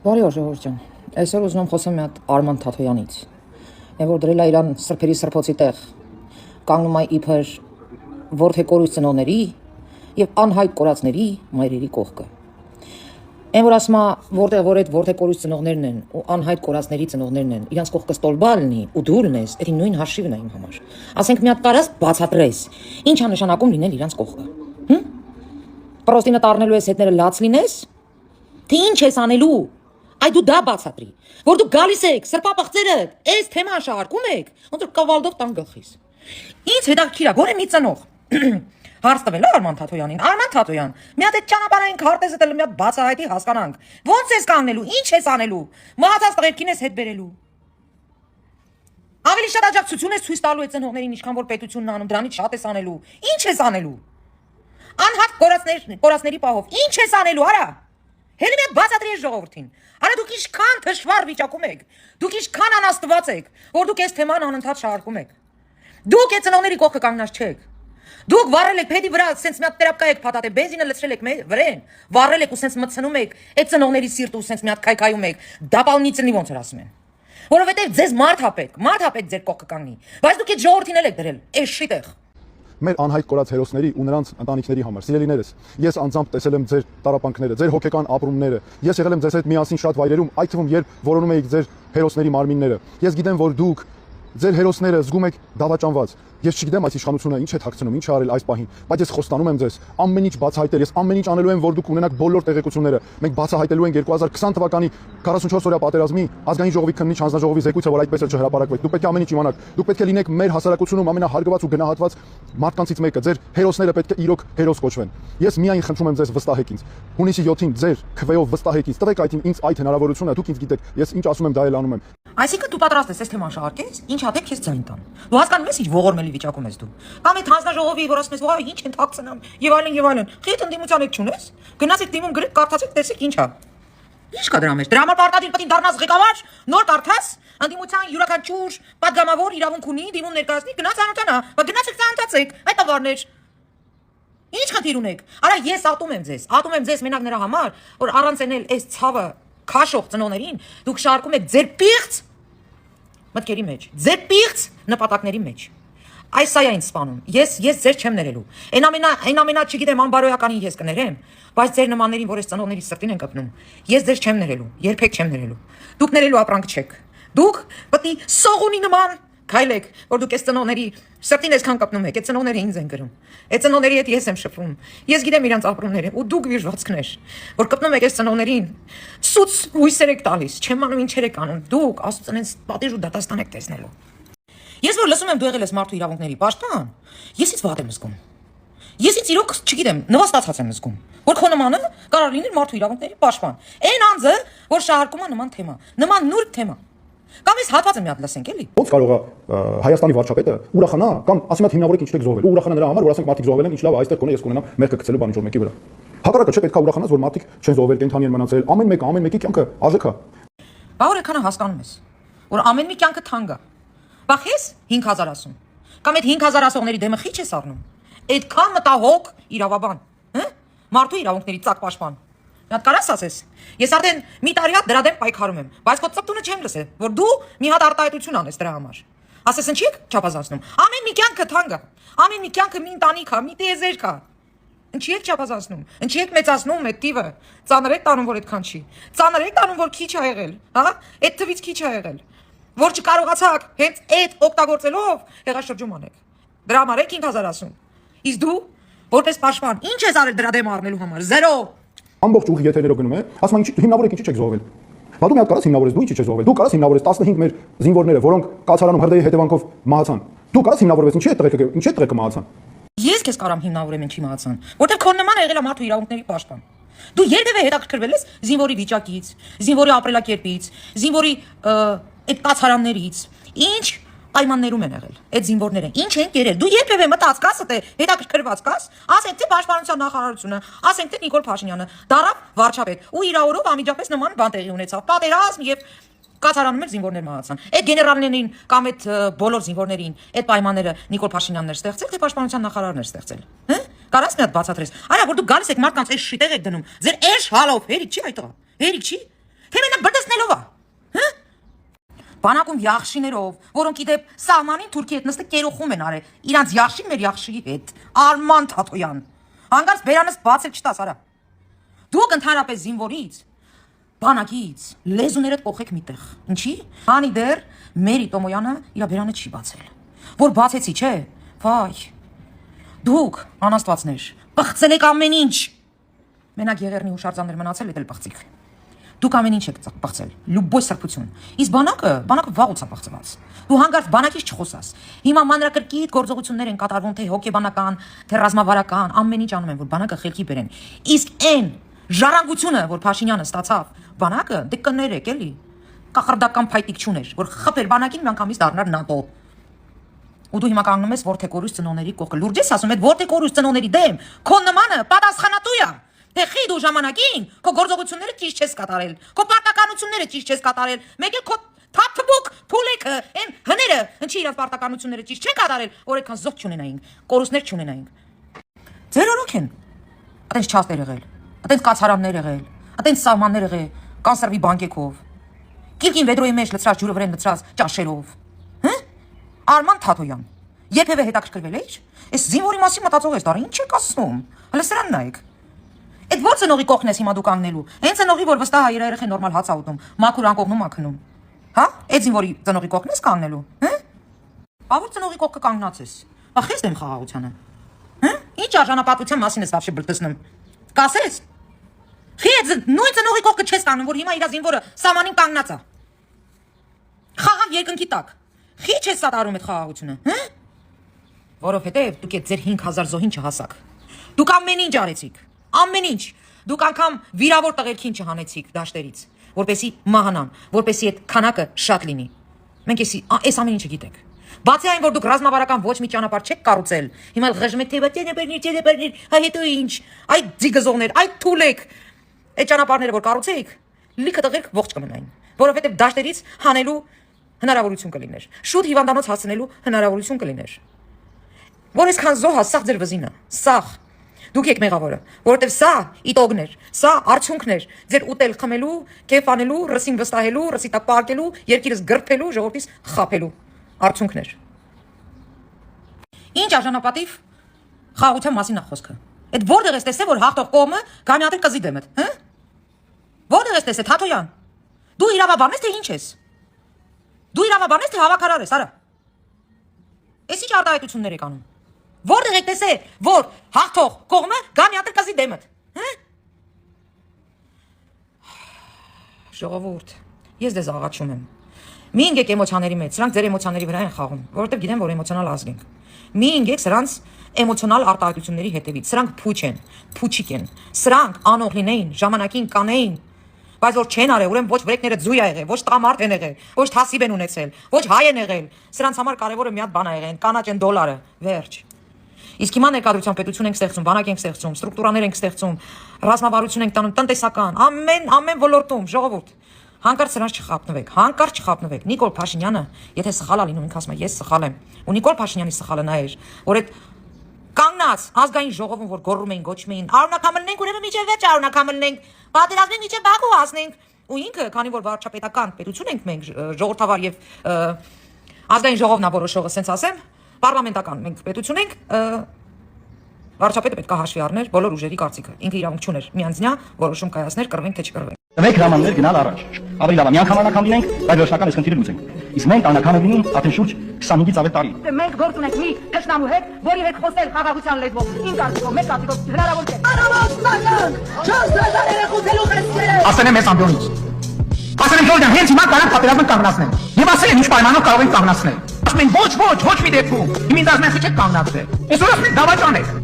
Բարի օր ժողովուրդ ջան։ Այսօր ուզում եմ խոսեմ մի հատ Արման Թաթոյանից։ Որ դրել է իրան սրբերի սրբոցի տեղ, կանգնում է իբր որդեկորույս ծնողների եւ անհայտ կորածների մայրերի կողքը։ Որ ասում է, որտեղ որ այդ որդեկորույս ծնողներն են ու անհայտ կորածների ծնողներն են, իրանց կողքը ստոլբալ լինի ու դու լինես, դա նույն հաշիվն է իմ համար։ Ասենք մի հատ կարաս բացատրես, ի՞նչ է նշանակում լինել իրանց կողքը։ Պրոստինը տառնելու ես հետները լաց լինես, թե ինչ ես անելու։ Այ դու դա բացատրի, որ դու գալիս եք սրբապղծերը, այս թեման շարքում եք, ոնց որ կավալդով տան գլխիս։ Ինչ հետաքրքիր է, գորե մի ծնող հարց տվել Արման Թաթոյանին, Արման Թաթոյան, մի հատ այդ ճանապարհային քարտեզը տել մի հատ բացահայտի հասկանանք։ Ոնց ես կանգնելու, ինչ ես անելու, մահացած տղերքին ես հետ բերելու։ Ավելի շատ աջակցություն ես ցույց տալու այդ ծնողներին, ինչքան որ պետությունն անում, դրանից շատ ես անելու։ Ինչ ես անելու։ Անհատ կորածների պահով, ինչ ես անելու, արա։ Հենց մի բացատրի ժողովրդին։ Արա դուք ինչքան թշվառ վիճակում եք, դուք ինչքան անաստված եք, որ դուք այս թեման անընդհատ շարքում եք։ Դուք այդ ծնողների կողքը կանգնած չեք։ Դուք վառել եք փեդի վրա, սենց մի հատ տերապկա եք փաթաթել, բենզինը լցրել եք վրեն, վառել եք ու սենց մտցնում եք այդ ծնողների սիրտը ու սենց մի հատ քայքայում եք։ Դապալնիցնի ոնց որ ասում են։ Որովհետև ձեզ մարդ հապեք ձեր կողքը կանգնի։ Բայց դուք այդ ժողովրդին էլ եք դրել, այս շիտեղ։ Մեր անհայտ կորած հերոսների ու նրանց ընտանիքների համար, սիրելիներս, ես անձամբ տեսել եմ ձեր տառապանքները, ձեր հոգեկան ապրումները, ես եղել եմ ձեզ հետ միասին շատ վայրերում, այդ թվում երբ որոնում էիք ձեր հերոսների մարմինները։ Ես գիտեմ, որ դուք ձեր հերոսները զգում եք դավաճանված։ Ես չգիտեմ այս իշխանությունը ինչ է թաքցնում, ինչ է արել այս պահին, բայց ես խոստանում եմ ձեզ, ամեն ինչ բացահայտել, ես ամեն ինչ անելու եմ, որ դուք ունենաք բոլոր տեղեկությունները։ Մենք բացահայտելու ենք 2020 թվականի 44-օրյա պատերազմի ազգային ժողովի քննիչ հանձնաժողովի զեկույցը, որ այդպես էլ չհրապարակվեք։ Դուք պետք է ամեն ինչ իմանաք։ Դուք պետք է լինեք մեր հասարակությունում ամենահարգված ու գնահատված մարդկանցից մեկը։ Ձեր հերոսները պետք է իրոք հերոս կոչվեն։ Ես միայն խնդրում եմ ձեզ վստահեք ինձ։ Հունիսի 7-ին ձեր քվեով վստահեք ինձ, տվեք ինձ այդ հնարավորությունը, դուք ինձ գիտեք, ես ինչ ասում եմ դա էլ անում եմ։ Այսինքն դու պատրաստ ես այս թեման շարքես, ինչ հատեք քեզ ձայն տան։ Դու հասկանում ես ինչ ողորմելի վիճակում ես դու։ Կամ այդ հանձնաժողովի, որ ասում ես, «Ո՞վ ինչ են թաքցնում» եւ այլն։ Խիտ ընդդիմության եք չունես։ Գնացեք դիմում գրեք, կարդացեք, տեսեք ինչ է։ Ինչ կա դրա մեջ։ Դրա համար պարտադիր պետք է դառնաս ղեկավար, նոր կարդաս, ընդդիմության յուրաքանչյուր падգամավոր իրավունք ունի, դիմում ներկայացնի, գնաց անոթանա, բայց գնացեք ծանոթացեք, այդ ավարներ։ Ինչ խնդիր ունեք։ Արա ես ատում եմ ձեզ մենակ նրա համար, որ առանց էնել այս ցավը քաշող ծնողներին, դուք շարքում եք ձեր պիղծ մտքերի մեջ, ձեր պիղծ նպատակների մեջ։ Այս սա ինձ սպանում։ Ես ձեր չեմ ներելու։ Այն ամենա չգիտեմ անբարոյականին ես կներեմ, բայց ձեր նմաններին, որ այս ծնողների սրտին են կպնում, ես ձեր չեմ ներելու, երբեք չեմ ներելու։ Դուք ներելու ապրանք չեք։ Դուք պետք է սողունի նման քայլեք, որ դուք այս ծնողների սրտին այսքան կպնում եք, այդ ծնողները ինձ են գրում։ Այդ ծնողների հետ ես եմ շփվում։ Ես գիտեմ իրանց ապրումները ու դուք վիժվածքներ, որ կպնում եք այս ծնողներին, սուց հույսեր եք տալիս, չեմ անում ինչեր եք անում։ Դուք աստծունից պատիժ ու դատաստան եք տեսնելու։ Ես որ լսում եմ դու եղել ես մարդու իրավունքների պաշտպան, ես ինձ վատ եմ զգում։ Ես ինձ իրոք չգիտեմ, նվաստացած եմ զգում, որ քո նմանը կարող լինի մարդու իրավունքների պաշտպան։ Այն անձը, որ շահարկում է նման թեմա, նման նուրբ թեմա։ Կամ ես հատվածը մի հատ լսենք էլի։ Ոնց կարող է Հայաստանի վարչապետը ուրախանա կամ ասի մա հիմնավորեք ինչ եք զոհվել ու ուրախանա նրա համար, որ ասենք մարդիկ զոհվել են, ինչ լավ է, այստեղ կոնե ես կունենամ մեղքը գցելու բան ինչ որ մեկի վրա։ Հակառակը չէ, պետք է ուրախանաս, որ մարդիկ չեն զոհվել, կենթանի են մնացել, ամեն մեկի կյանքը արժեք է։ Բա որ եկանը հասկանում ես, որ ամեն մի կյանքը թանկ է։ Բախես 5000 ասում։ Կամ այդ 5000 ասողների դեմը խիչ ես առնում։ Այդքան մտահոգ իրավաբան, մարդու իրավունքների ծակ պաշտպան։ Մի հատ կարաս ասես։ Ես արդեն մի տարի հատ դրա դեմ պայքարում եմ, բայց քո ծպտունը չեմ լսել, որ դու մի հատ արտահայտություն անես դրա համար։ Ասես ինչի՞ չափազանցնում։ Ամեն մի կյանքը թանկ է։ Ամեն մի կյանքը մի ընտանիք է, մի տիեզերք է։ Ինչի՞ եք չափազանցնում։ Ինչի՞ եք մեծացնում այդ տիվը։ Ծանր եք տանում, որ այդքան չի։ Ծանր եք տանում, որ քիչ է եղել, հա։ Այդ թվից քիչ է եղել։ Որ չկարողացաք հենց այդ օգտագործելով հեղաշրջում անեք։ Դրա համար եք 5000 ասում։ Իսկ դու որպես պաշտպան ինչ ես արել դրա դեմ առնելու համար։ 0։ Ամբողջ ուղի եթերներով գնում է, ասում ինչ հիմնավորեք ինչի չեք զոհվել։ Բա դու մի հատ կարաս հիմնավորես, դու ինչի չես զոհվել։ Դու կարաս հիմնավորես 15 մեր զինվորները, որոնք կացարանում հրդեհի հետևանքով մահացան։ Դու կարաս հիմնավորես ինչի է տղեկը մահացան։ Ես քեզ կարամ հիմնավորեմ ինչի մահացան, որտեղ քո նման եղել է մարդու իրավունքների պաշտպան։ Դու երբևէ հետաքրքրվել ես զինվորի վիճակից, զինվորի ապրելակերպից, զինվորի այդ կացարաններից, ինչ պայմաններում են եղել այդ զինվորները, ինչ են կերել։ Դու երբևէ մտած կաս թե հետաքրքրված կաս, ասենք թե պաշտպանության նախարարությունը, ասենք թե Նիկոլ Փաշինյանը դարավ վարչապետ ու իր օրով անմիջապես նման բան տեղի ունեցավ։ Պատերազմ եւ կացարանում էր զինվորներ մահացան։ Այդ գեներալներին կամ այդ բոլոր զինվորներին այդ պայմանները Նիկոլ Փաշինյանն էր ստեղծել, թե պաշտպանության նախարարն էր ստեղծել։ Կարաս մի հատ բացատրես։ Արա որ դու գալիս եք մարդկանց այս շիտեղ եք դնում։ Ձեր էշ հալով, հերիք չի այդ տղա։ Հերիք չի։ Թե մենակ բրտեսնելով է։ Հա։ Բանակում յախշիներով, որոնք իդեպ սահմանին Թուրքի հետ նստել կերոխում են արել։ Իրանց յախշին մեր յախշիի հետ։ Արման Թաթոյան։ Հանգարց բերանս բացել չտաս արա։ Դուք ընդհանրապես զինվորից, բանակից լեզուներդ կողեք միտեղ։ Ինչի։ Քանի դեռ Մերի Տոմոյանը իր բերանը չի բացել։ Որ բացեցի, չէ։ Վայ։ Դուք անաստվածներ, պղծել եք ամեն ինչ։ Մենակ եղերնի հուշարձաններ մնացել եք էլ պղծիկ։ Դուք ամեն ինչ եք պղծել, լուբոյ սրբություն։ Իսկ բանակը վաղուց է պղծված։ Դու հանգարց բանակից չխոսաս։ Հիմա մանրակրկիտ գործողություններ են կատարվում, թե հոգեբանական, թե ռազմավարական, ամեն ինչ անում են, որ բանակը խելքի բերեն։ Իսկ այն ժառանգությունը, որ Փաշինյանը ստացավ, բանակը դե կներեք էլի։ Կախարդական փայտիկ չուներ, որ խփեր բանակին միանգամից դառնար ՆԱՏՕ։ Ու դու հիմա կանգնում ես Որթեկորուս ծնողների կողքը։ Լուրջ ես ասում, այդ Որթեկորուս ծնողների դեմ քո նմանը պատասխանատու է։ Թե խի դու ժամանակին քո գործողությունները ճիշտ չես կատարել, քո պարտականությունները ճիշտ չես կատարել, մեկ էլ քո թափթփուկ փուլեքը, այն հները, ինչի իրավ պարտականությունները ճիշտ չեն կատարել, որ այդքան զոհ չունենայինք, կորուստներ չունենայինք։ Ձեր օրոք են։ Այտենց չաստեր եղել, այտենց կացարաններ եղել, այտենց սահմաններ եղել, կանսերվի բանկեքով։ Կիրկին վեդրոյի մեջ լցրած ջուրը վրան լցրած ճաշերով։ Հա։ Արման Թաթոյան, երբևէ հետաքրքրվել եք։ Այս զինվորի մասին մտածող ես դարի, ինչ եք ասում։ Հələ սրան նայեք։ Այդ ո՞ր ծնողի կողքն ես հիմա դու կանգնելու։ Այն ծնողի, որ վստահ է իր երեխեն նորմալ հաց ուտում, մաքուր անկողնում ակնում։ Հա։ Այդ զինվորի ծնողի կողքն ես կանգնելու։ Հա։ Ավոր ծնողի կողքը կանգնած ես։ Ախես դեմ խաղաղությանը։ Հա։ Ինչ արժանապատվության մասին ես вообще բլտցնում։ Կասես։ Խիծ նույն ծնողի կողքը չես կանգնում, որ հիմա իր զինվորը սամանին կանգնած է։ Խաղաղ երկնքի տակ։ Խի չես սատարում այդ խաղաղությունը, հա։ Որովհետև դուք այդ ձեր 5000 զոհին չհասաք։ Դուք ամեն ինչ արեցիք։ Ամեն ինչ։ Դուք անգամ վիրավոր տղերքին չհանեցիք դաշտերից, որպեսի մահանան, որպեսի այդ քանակը շատ լինի։ Մենք այս ամեն ինչը գիտենք։ Բացի այն, որ դուք ռազմավարական ոչ մի ճանապարհ չեք կառուցել, հիմա ղժմ եք թե բերնիր, հայ հետո ինչ, այ ձիգզողներ, այ թուլեք։ Այդ ճանապարհները որ կառուցեիք, լիքը տղերք ողջ կմնային, որովհետև դաշտերից հանելու հնարավորություն կլիներ։ Շուտ հիվանդանոց հասցնելու հնարավորություն կլիներ։ Որ այսքան զոհ սաղ ձեր վզինը, սաղ։ Դուք եք մեղավորը, որովհետև սա իտոգներ, սա արդյունքներ, ձեր ուտել խմելու, կեֆ անելու, ռսին վստահելու, ռսի տակ պարկելու, երկիրս գրփելու, ժողովրդից խափելու արդյունքներ։ Ինչ արժանապատիվ խաղաղության մասին է խոսքը։ Այդ որտեղ ես տեսել, որ հաղթող կողմը գամյատել կզի դեմդ, հա։ Որտեղ ես տեսել, Թաթոյան։ Դու իրավաբան ես թե ինչ ես։ Դու իրավաբան ես թե հավաքարար ես, արա։ Էս ինչ արտահայտություններ եք անում։ Որտեղ եք տեսել, որ հաղթող կողմը գամյատել կզի դեմդ, հա։ Ժողովուրդ, ես դες աղաչում եմ։ Մի ինգեք էմոցիաների մեջ, սրանք ձեր էմոցիաների վրա են խաղում, որովհետև գիտեմ, որ էմոցիոնալ ազգ ենք։ Մի ինգեք սրանց էմոցիոնալ արտահայտությունների հետևից, սրանք փուչ են, փուչիկ են, սրանք անող լինեին, ժամանակին կանեին, բայց որ չեն արել, ուրեմն ոչ վրեկները ձույ ա եղել, ոչ տղամարդ են եղել, ոչ թասիբ են ունեցել, ոչ հայ են եղել, սրանց համար կարևորը մի հատ բան ա եղել, կանաչ են դոլարը, վերջ։ Իսկ հիմա ներկայացության պետություն ենք ստեղծում, բանակ ենք ստեղծում, ստրուկտուրաներ ենք ստեղծում, ռազմավարություն ենք տանում, տնտեսական, ամեն ոլորտում, ժողովուրդ։ Հանկարծ սրանց չխափնվեք, հանկարծ չխափնվեք։ Նիկոլ Փաշինյանը, եթե սխալ ա լինում, ինքը ասում է, ես սխալ եմ։ Ու Նիկոլ Փաշինյանի սխալը նա էր, որ այդ կանգնած ազգային ժողովում, որ գոռում էին, գոչում էին, արունակամլնենք, ուրեմն միջև վերջ արունակամլնենք, պատերազմենք միջև Բաքու հասնենք։ Ու ինքը, քանի որ վարչապետական պետություն ենք մենք, ժողովրդավար եւ ազգային ժողովն ա որոշողը, սենց ասեմ, պարլամենտական մենք պետություն ենք, վարչապետը պետք է հաշվի առներ բոլոր ուժերի կարծիքը։ Ինքը իրավունք չուներ միանձնյա որոշում կայացներ, կռվենք թե չկռվենք։ Տվեք հրամաններ գնալ առաջ։ Ավելի լավ է միանգամ անակամ լինենք, բայց վերջնական այս խնդիրը լուծենք։ Իսկ մենք անակամ լինում արդեն շուրջ 25-ից ավել տարի։ Մենք գործ ունենք մի թշնամու հետ, որի հետ խոսել խաղաղության լեզվով։ Ինչ արդյունքով, մեծ արդյունքով հնարավոր չէ։ Արավասնան, 4000 երեխու գելու քրիստոնյա։ Ասել եմ ես ամբիոնից։ Ասել եմ Ժորժան, հենց հիմա կարող պատերազմը կանգնացնել։ Եվ ասել եմ ինչ պայմանով կարող ենք կանգնացնել։ Ասում են ոչ մի դեպքում։ Հիմա ինձ ասում են չեք կանգնացել։ Այսօր ասում են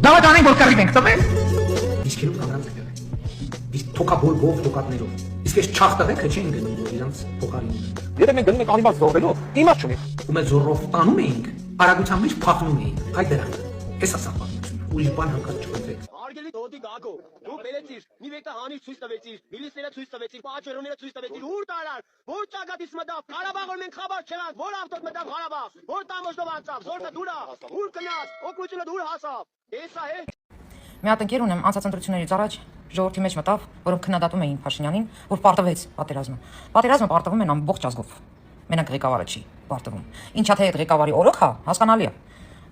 դավաճանենք, որ կռիվ ենք տվել։ Իսկ իրոք կանգնած եք եղել։ Իսկ թոքաբորբով, թոկատներով։ Իսկ այս չախտավեքը չէին գնում, որ իրանց փոխարինում են։ Եթե մենք գնում ենք անիմաց զոհվելով, իմաստ չունի։ Ու մեծ զորով տանում էինք, արագության մեջ փախնում էինք։ Այդ դրանք։ Էս է սահմանությունը։ Ուրիշ բան հանկարծ չգտնեք։ Արգելի դոտի գագո, դու բերեցիր, մի վեկտա հանից ցույց տվեցիր, միլիսները ցույց տվեցիր, պաչերոնները ցույց տվեցիր, ուր տարար, որ ճակատից մտավ, Ղարաբաղը մենք խաբար չրանք, որ ավտոտ մտավ Ղարաբաղ, որ տամոժով անցավ, զորքը դուրա, ուր գնաց, օգնությունը դուր հասավ։ Էսա է։ Մի հատ ընկեր ունեմ անցած ընտրություններից առաջ ժողովրդի մեջ մտավ, որոնք քննադատում էին Փաշինյանին, որ պարտվեց պատերազմը։ Պատերազմը պարտվում են ամբողջ ազգով։ Մենակ ղեկավարը չի պարտվում։ Ինչա թե այդ ղեկավարի օրոք հա, հասկանալի է։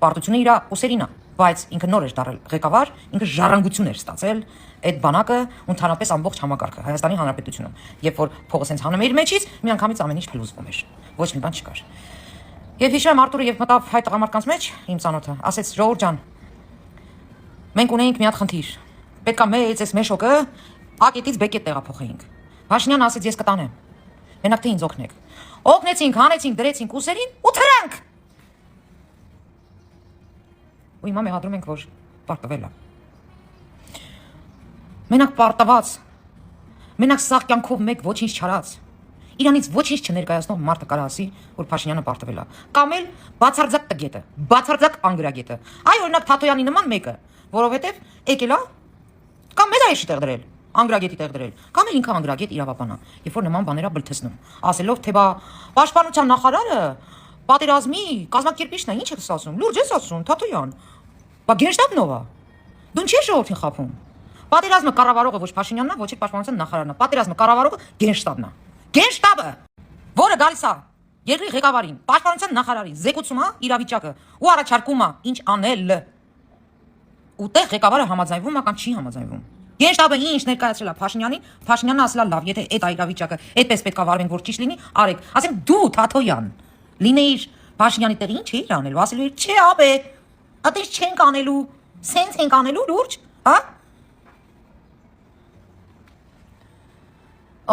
Պարտությունը իր ուսերին է, բայց ինքը նոր էր դարել ղեկավար, ինքը ժառանգություն էր ստացել այդ բանակը ընդհանրապես ամբողջ համակարգը Հայաստանի Հանրապետությունը։ Երբ որ փողը սենց հանում էր մեջից, միանգամից ամեն ինչ փլուզվում էր։ Ոչ մի բան չկար։ Եվ հիշում Արտուրը եւ մտավ հայ տղամարդկանց մեջ, իմ ծանոթը, ասեց Ժողովուրդ ջան, մենք ունեինք մի հատ խնդիր։ Պետքա մեծ էս մեշոկը ակետից բեկետ տեղափոխեինք։ Փաշինյանը ասեց ես կտանեմ։ Մենակ թե ինձ օգնեք։ Օգնեցինք, հանեցինք, դրեցինք ուսերին ու թրանք։ Ու հիմա մեղադրում ենք, որ պարտվել է։ Մենակ պարտված։ Մենակ սաղ կյանքով մեկ ոչինչ չարած։ Իրանից ոչինչ չներկայացնող մարդը կարող ասի, որ Փաշինյանը պարտվել է։ Կամ էլ բացարձակ տգետը, բացարձակ անգրագետը։ Այ օրինակ Թաթոյանի նման մեկը, որովհետև եկել է կամ մեդայեշի տեղ դրել, անգրագետի տեղ դրել, կամ էլ ինքը անգրագետ իրավաբանա, երբ որ նման բաներ է բլթեցնում, ասելով թե բա պաշտպանության նախարարը պատերազմի կազմակերպիչն է, ինչ ես ասում, լուրջ ես ասում, Թաթոյան։ Բա գենշտաբն ով է։ Դու ինչի՞ ես ժողովրդին խաբում։ Պատերազմը կառավարողը ոչ Փաշինյանն է, ոչ էլ պաշտպանության նախարարն է։ Պատերազմը կառավարողը գենշտաբն է։ Գենշտաբը, որը գալիս է երկրի ղեկավարին, պաշտպանության նախարարին, զեկուցում է իրավիճակը ու առաջարկում է ինչ անել։ Ուտեղ ղեկավարը համաձայնվում է կամ չի համաձայնվում։ Գենշտաբը ինչ ներկայացրել է Փաշինյանին, Փաշինյանն ասել է լավ, եթե այդ իրավիճակը այդպես պետք է վարվենք, որ ճիշտ լինի, արեք։ Ասենք դու Թաթոյան լինեիր Փաշինյանի տեղի ինչ էիր անելու, ասելու էր չէ ապե, այդպես չենք անելու, սենց ենք անելու լուրջ, հա։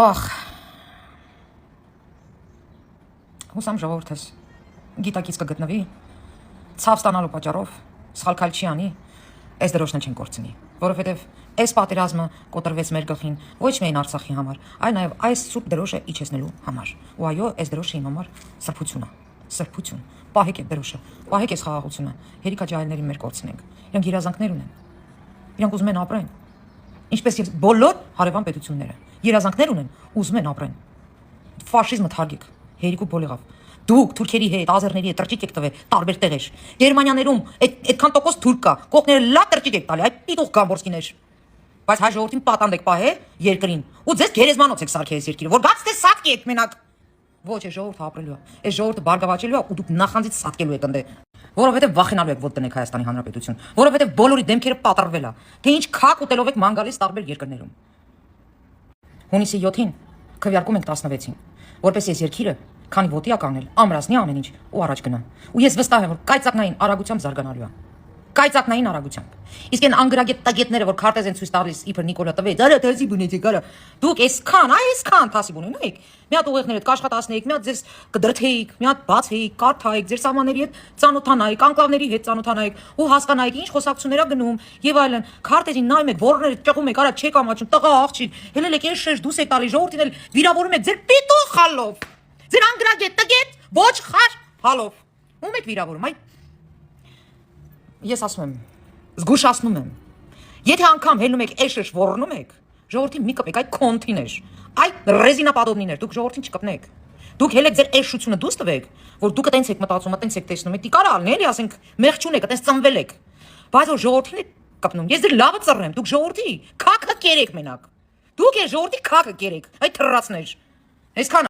Ախ Հուսամ ժողովուրդս գիտակից կգտնվի, ցավ ստանալու պատճառով սխալ քայլ չի անի, այս դրոշն չեն կորցնի, որովհետև այս պատերազմը կոտրվեց մեր գլխին ոչ միայն Արցախի համար, այլ նաև այս սուրբ դրոշը իջեցնելու համար։ Ու այո, այս դրոշը իմ համար սրբություն է, սրբություն։ Պահեք այդ դրոշը, պահեք այս խաղաղությունը, հերիքա ջահելներին մեր կորցնենք։ Իրանք երազանքներ ունեն։ Իրանք ուզում են ապրեն։ Ինչպես եւ բոլոր հարևան պետությունները երազանքներ ունեն, ուզում են ապրեն։ Ֆաշիզմը թարգեք, հերիք ու բոլեղավ։ Դուք թուրքերի հետ, ազերների հետ տրճիկ եք տվել տարբեր տեղեր։ Գերմանիաներում այդքան տոկոս թուրք կա, կողքները լավ տրճիկ եք տալի, այդ պիտուղ գամբորսկիներ։ Բայց հայ ժողովրդին պատանդ եք պահե երկրին։ Ու ձեզ գերեզմանոց եք սարքել այս երկիրը, որ գաց թե սատկի եք մենակ։ Ոչ, այս ժողովուրդը ապրելու է։ Այս ժողովուրդը բարգավաճելու է ու դուք նախանձից սատկելու եք ընդ։ Որովհետև վախենալու եք ոտ տնեք Հայաստանի Հանրապետություն, որովհետև բոլորի դեմքերը պատռվել է, թե ինչ քակ ուտելով եք ման գալիս տարբեր երկրներում։ Հունիսի 7-ին քվեարկում ենք 16-ին, որպես այս երկիրը քանի ոտի է կանգնել, ամրացնի ամեն ինչ ու առաջ գնա։ Ու ես վստահ եմ, որ կայծակնային արագությամբ զարգանալու է։ Կայծակնային արագությամբ։ Իսկ այն անգրագետ տագետները, որ քարտեզ են ցույց տալիս, իբր Նիկոլա տվեց, արա թասի բունեցի կարա։ Դուք այսքան թասի բունենայիք։ Մի հատ ուղեղներդ կաշխատացնեիք, մի հատ ձեզ կդրթեիք, մի հատ բացեիք, կարդայիք, ձեր սահմանների հետ ծանոթանայիք, անկլավների հետ ծանոթանայիք ու հասկանայիք ինչ խոսակցություններ ա գնում եւ այլն։ Քարտեզին նայում եք, ворները ճեղում եք, արա չեք ամաչում, տղա աղջիկ, հելել եք այս շեշ դուս եք տալի, ժողովրդին էլ վիրավորում եք ձեր պիտող խալով։ Ձեր անգրագետ տգետ ոչ խար հալով։ Ում եք վիրավորում, այ ես ասում եմ, զգուշացնում եմ։ Եթե անգամ հելնում եք էշեշ ոռնում եք, ժողովրդին մի կպեք, այդ քոնթիներ, այդ ռեզինապադոբնիներ, դուք ժողովրդին չկպնեք։ Դուք հելեք ձեր էշությունը դուս տվեք, որ դուք այտենց եք մտածում, այտենց եք տեսնում, դա կարա ալն էլի, ասենք, մեղչուն եք, այտենց ծնվել եք։ Բայց որ ժողովրդին եք կպնում, ես ձեր լավը ծռեմ, դուք ժողովրդի քաքը կերեք մենակ։ Դուք է ժողովրդի քաքը կերեք, այդ թռածներ։ Այսքան